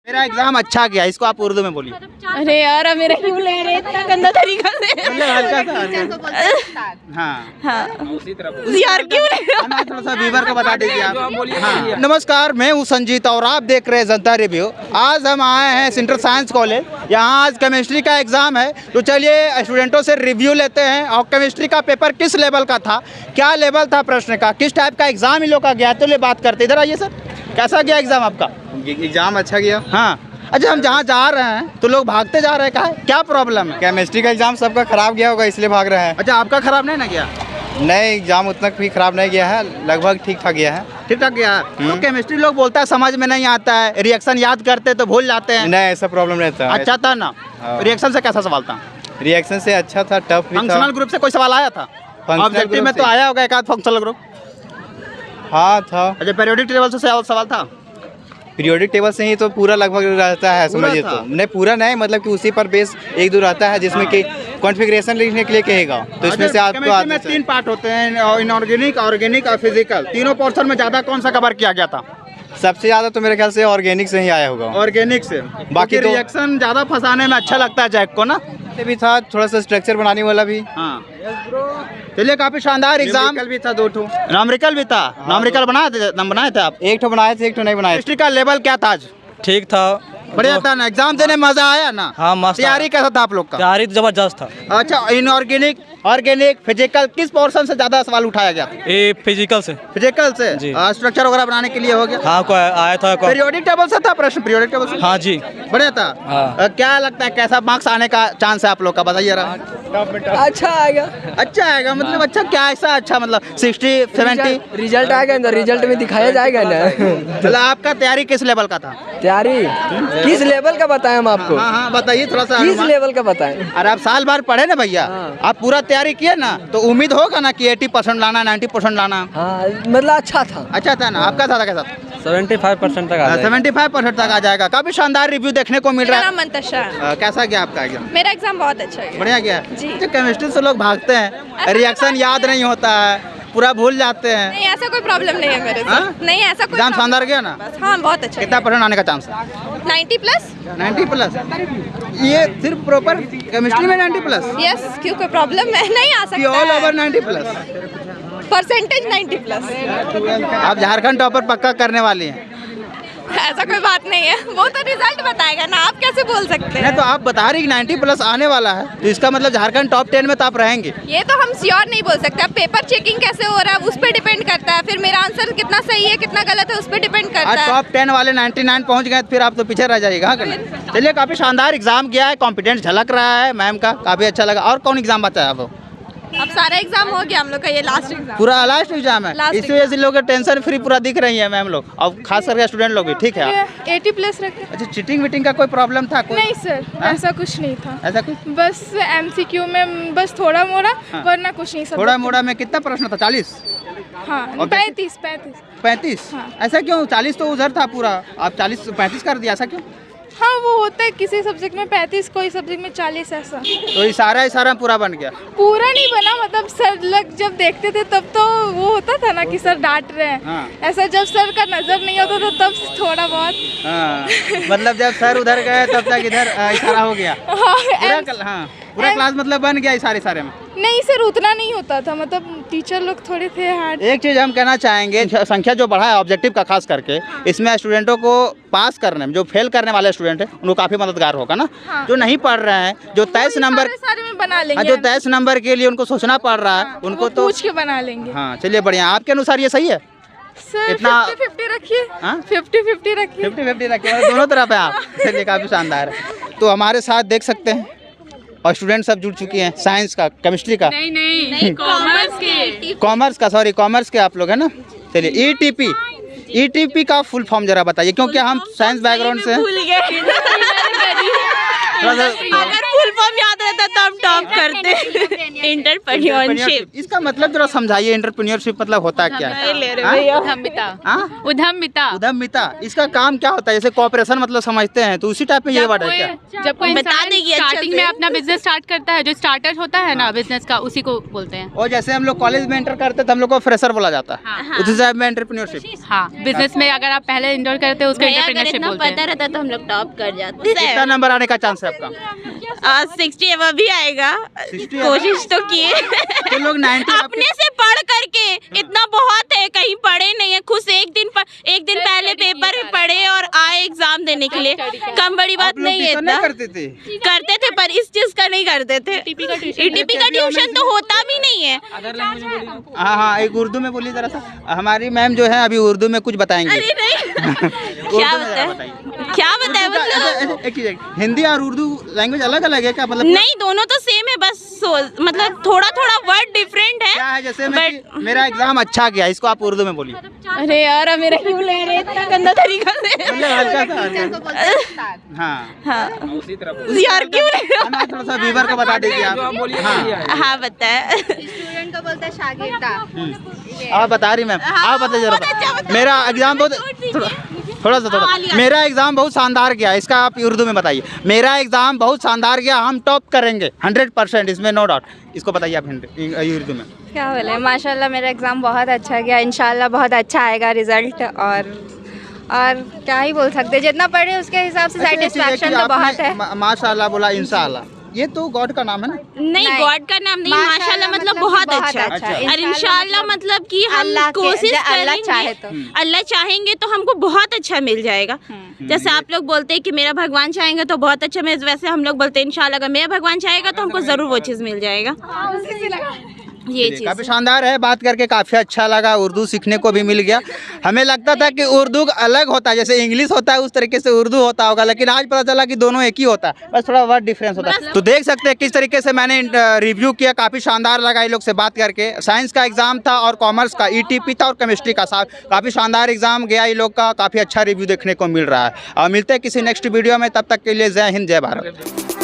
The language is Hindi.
मेरा एग्जाम अच्छा गया, इसको आप उर्दू में बोलिए। अरे यार अब मेरा क्यों ले रहे इतना गंदा तरीका से। हल्का सा हाँ यार क्यों ले रहे हो? थोड़ा सा व्यूअर को बता दीजिए आप। हाँ। नमस्कार, मैं हूँ संजीत और आप देख रहे हैं जनता रिव्यू। आज हम आए हैं सेंट्रल साइंस कॉलेज, यहाँ आज केमिस्ट्री का एग्जाम है। तो चलिए स्टूडेंटों से रिव्यू लेते हैं और केमिस्ट्री का पेपर किस लेवल का था, क्या लेवल था प्रश्न का, किस टाइप का एग्जाम इन लोग का गया, तो ले बात करते। इधर आइए सर, कैसा गया एग्जाम आपका? एग्जाम अच्छा गया। हाँ अच्छा, हम जहाँ जा रहे हैं तो लोग भागते जा रहे हैं, क्या प्रॉब्लम है? केमिस्ट्री का एग्जाम सबका खराब गया होगा इसलिए भाग रहे हैं। अच्छा, आपका खराब नहीं ना गया? नहीं, एग्जाम उतना भी खराब नहीं गया है, लगभग ठीक ठाक गया है। ठीक ठाक गया। तो केमिस्ट्री लोग बोलता है समझ में नहीं आता है, रिएक्शन याद करते तो भूल जाते हैं। नहीं, ऐसा प्रॉब्लम नहीं था। अच्छा था ना? रिएक्शन से कैसा सवाल था? रिएक्शन से अच्छा था, टफ भी था। फंक्शनल ग्रुप से कोई सवाल आया था? ऑब्जेक्टिव में तो आया होगा एक आध फंक्शनल ग्रुप। हाँ था। अच्छा, पीरियोडिक टेबल से सवाल था? पीरियोडिक टेबल से ही तो पूरा लगभग रहता है, समझिए। तो नहीं पूरा नहीं, मतलब कि उसी पर बेस एक दो रहता है जिसमें कि कॉन्फ़िगरेशन लिखने के लिए कहेगा, तो इसमें से आपको केमिस्ट्री में 3 पार्ट होते हैं, इनऑर्गेनिक, ऑर्गेनिक और फिजिकल। तीनों पोर्शन में ज़्यादा कौन सा कवर किया गया था? सबसे ज़्यादा तो मेरे ख्याल से ऑर्गेनिक से ही आया होगा। ऑर्गेनिक से। बाकी तो रिएक्शन ज़्यादा फंसाने में अच्छा लगता है जैक को ना? भी था, थोड़ा सा स्ट्रक्चर बनाने वाला भी। हाँ चलिए, काफी शानदार एग्जाम भी था, 2 ठो नॉमरिकल भी था। नॉमरिकल बनाए थे आप? 1 ठो बनाए थे, 1 ठो नहीं बनाए। हिस्ट्री का लेवल क्या था आज? ठीक था, बढ़िया था ना? एग्जाम देने मजा आया ना? हाँ मस्त। तैयारी कैसा था आप लोग का? तैयारी जबरदस्त था। अच्छा, इनऑर्गेनिक, ऑर्गेनिक, फिजिकल किस पोर्शन से ज्यादा सवाल उठाया गया? ये फिजिकल से। फिजिकल से जी। स्ट्रक्चर वगैरह बनाने के लिए हो गया? हाँ, कोई आया था। पीरियोडिक टेबल से था प्रश्न? पीरियोडिक टेबल से? हाँ जी, बढ़िया था। हाँ। क्या लगता है कैसा मार्क्स आने का चांस है आप लोग का, बताइए जरा। अच्छा आएगा। अच्छा आएगा मतलब? अच्छा क्या ऐसा अच्छा मतलब 60 70? रिजल्ट आएगा ना, रिजल्ट में दिखाया जाएगा ना। मतलब आपका तैयारी किस लेवल का था? तैयारी किस लेवल का बताएं हम आपको? हाँ बताइए थोड़ा सा। किस लेवल का बताएं? अरे आप साल भर पढ़े ना भैया, आप पूरा तैयारी किए ना, तो उम्मीद होगा ना कि 80% लाना, 90% लाना। हाँ मतलब अच्छा था। अच्छा था ना? आपका था कैसा? 75% तक आ जाएगा। 75% तक आ जाएगा। काफी शानदार रिव्यू देखने को मिल रहा मेरा है। नाम मंतशा है। कैसा गया आपका एग्जाम? मेरा एग्जाम बहुत अच्छा गया। बढ़िया गया जी। अच्छा, केमिस्ट्री से लोग भागते हैं, रिएक्शन याद नहीं होता है, पूरा भूल जाते हैं। नहीं, ऐसा कोई प्रॉब्लम नहीं है मेरे हाँ? साथ। नहीं, ऐसा कोई एग्जाम problem शानदार गया ना? बस, हाँ बहुत अच्छा कितना परसेंट आने का चांस है? 90+। 90+? ये सिर्फ प्रॉपर केमिस्ट्री में 90+? यस, क्यों कोई प्रॉब्लम है? नहीं आ सकता ऑल है। ओवर 90+? परसेंटेज 90+। आप झारखंड टॉपर पक्का करने वाली हैं? ऐसा कोई बात नहीं है, वो तो रिजल्ट बताएगा ना, आप कैसे बोल सकते नहीं हैं? तो आप बता रही 90+ आने वाला है, तो इसका मतलब झारखंड टॉप 10 में तो आप रहेंगे। ये तो हम श्योर नहीं बोल सकते। अब पेपर चेकिंग कैसे हो रहा है उस पर डिपेंड करता है, फिर मेरा आंसर कितना सही है कितना गलत है उस पर डिपेंड करता आज है। टॉप 10 वाले 99 पहुंच गए, फिर आप तो पीछे रह जाइएगा। हाँ करना। चलिए, काफी शानदार एग्जाम गया है, कॉन्फिडेंस झलक रहा है मैम का, काफी अच्छा लगा। और कौन एग्जाम बचा है आप? अब सारा एग्जाम हो गया हम लोग का, ये लास्ट एग्जाम। पूरा लास्ट एग्जाम है, Last इसी वजह से लोग टेंशन फ्री पूरा दिख रही है मैम लोग, और खास करके स्टूडेंट लोग भी। ठीक है। 80+ रखे। अच्छा, चीटिंग वीटिंग का कोई प्रॉब्लम था? कोई नहीं सर, हाँ? ऐसा कुछ नहीं था। ऐसा कुछ? बस MCQ में बस थोड़ा मोड़ा, हाँ। वरना कुछ नहीं। सब थोड़ा मोड़ा में कितना प्रश्न था? 40? हाँ, और 35। 35? हाँ। ऐसा क्यों? 40 तो उधर था पूरा, आप 35 कर दिया, ऐसा क्यों? हाँ वो होता है, किसी सब्जेक्ट में 35, कोई सब्जेक्ट में 40 ऐसा। तो इशारा पूरा बन गया? पूरा नहीं बना, मतलब सर लोग जब देखते थे तब तो वो होता था ना कि सर डांट रहे हैं। हाँ। ऐसा जब सर का नजर नहीं होता था तब थोड़ा बहुत। हाँ, मतलब जब सर उधर गए तब तक इधर इशारा हो गया। हाँ, पूरा क्लास मतलब बन गया इशारे में? नहीं सर, उतना नहीं होता था, मतलब टीचर लोग थोड़े थे हार्ड। एक चीज़ हम कहना चाहेंगे, संख्या जो बढ़ा है ऑब्जेक्टिव का खास करके, इसमें स्टूडेंटों को पास करने में, जो फेल करने वाले स्टूडेंट हैं उनको काफ़ी मददगार होगा ना। हाँ। जो नहीं पढ़ रहे हैं, जो 23 नंबर, सारे में बना लेंगे। जो 23 नंबर के लिए उनको सोचना पड़ रहा है, उनको वो तो पूछ के बना लेंगे। हाँ चलिए बढ़िया। आपके अनुसार ये सही है? सर इतना- 50-50 रखिए। हाँ? 50-50 रखिए। 50-50 रखे, मतलब दोनों तरफ है आप। चलिए, काफ़ी शानदार है। तो हमारे साथ देख सकते हैं और स्टूडेंट सब जुड़ चुके हैं, साइंस का, केमिस्ट्री का, नहीं, कॉमर्स का, सॉरी कॉमर्स के आप लोग हैं ना। चलिए, ETP का फुल फॉर्म जरा बताइए, क्योंकि हम साइंस बैकग्राउंड से हैं। अगर फुल फॉर्म याद रहता तो हम टॉप करते। एंटरप्रेन्योरशिप, इसका मतलब जरा समझाइए, एंटरप्रेन्योरशिप मतलब होता क्या है? उद्यमिता। उद्यमिता, इसका काम क्या होता है? जैसे कॉपरेशन मतलब समझते हैं, तो उसी टाइप में ये वर्ड है क्या? जब कोई बता देगी अच्छे स्टार्टिंग से। में अपना बिजनेस स्टार्ट करता है, जो स्टार्टर होता है ना बिजनेस का, उसी को बोलते हैं। और जैसे हम लोग कॉलेज में एंटर करते हैं तो हम लोग को फ्रेशर बोला जाता है, उसी टाइप में एंटरप्रेन्योरशिप। हाँ, बिजनेस में अगर आप पहले एंटर करते हैं उसको अगर एंटरप्रेन्योरशिप इतना बोलते पता हैं। रहता तो हम लोग टॉप कर जाते। कितना नंबर आने का चांस है आपका? 60 एबव भी आएगा, 60 कोशिश तो किए। तो लोग 90 अपने से पढ़ करके इतना बहुत है, कहीं पढ़े नहीं है, खुद से एक दिन पहले पेपर पढ़े और आए एग्जाम देने के लिए। कम बड़ी बात नहीं है इतना। करते थे पर इस चीज का नहीं करते थे। ईटीपी का ट्यूशन तो होता भी नहीं है। हाँ हाँ, एक उर्दू में बोलिए जरा सा। हमारी मैम जो है अभी उर्दू में कुछ बताएंगे। अरे नहीं क्या बताए मतलब एक चीज, हिंदी और उर्दू लैंग्वेज अलग अलग है क्या? मतलब नहीं, दोनों तो सेम है, बस मतलब थोड़ा थोड़ा वर्ड डिफरेंट है। क्या है? जैसे मेरा एग्जाम अच्छा गया, इसको आप उर्दू में बोलिए। अरे यार, अब मेरा क्यों ले रहे इतना गंदा तरीका से? मतलब हल्का सा। हाँ हाँ यार, क्यों ले रहे हो? थोड़ा सा व्यूअर को बता दीजिए आप। हाँ हाँ बताए। स्टूडेंट को बोलते हैं शागिर्द। आप बता रही मैम, आप बताइए जरा। मेरा एग्जाम बहुत थोड़ा मेरा एग्जाम बहुत शानदार गया, इसका आप उर्दू में बताइए। मेरा एग्जाम बहुत शानदार गया, हम टॉप करेंगे 100%, इसमें नो डाउट। इसको बताइए आप उर्दू में। क्या बोले, माशाल्लाह मेरा एग्ज़ाम बहुत अच्छा गया, इंशाल्लाह बहुत अच्छा आएगा रिजल्ट। और क्या ही बोल सकते, जितना पढ़े उसके हिसाब से सेटिस्फैक्शन तो बहुत है। माशाल्लाह बोला, इंशाल्लाह, ये तो गॉड का नाम है ना? नहीं, गॉड का नाम नहीं, माशाल्लाह मतलब बहुत अच्छा। और इंशाल्लाह मतलब कि हम कोशिश करेंगे, अल्लाह चाहेंगे तो हमको बहुत अच्छा मिल जाएगा। जैसे आप लोग बोलते हैं कि मेरा भगवान चाहेंगे तो बहुत अच्छा मिल, वैसे हम लोग बोलते हैं इंशाल्लाह अगर मेरा भगवान चाहेगा तो हमको जरूर वो चीज़ मिल जाएगा। ये चीज़ काफ़ी शानदार है, बात करके काफ़ी अच्छा लगा, उर्दू सीखने को भी मिल गया। हमें लगता था कि उर्दू अलग होता है, जैसे इंग्लिश होता है उस तरीके से उर्दू होता होगा, लेकिन आज पता चला कि दोनों एक ही होता है, बस थोड़ा वर्ड डिफरेंस होता है। तो देख सकते हैं किस तरीके से मैंने रिव्यू किया, काफ़ी शानदार लगा इन लोग से बात करके। साइंस का एग्जाम था और कॉमर्स का ईटीपी था और केमिस्ट्री का, काफ़ी शानदार एग्जाम गया इन लोग का, काफ़ी अच्छा रिव्यू देखने को मिल रहा है। और मिलते हैं किसी नेक्स्ट वीडियो में, तब तक के लिए जय हिंद, जय भारत।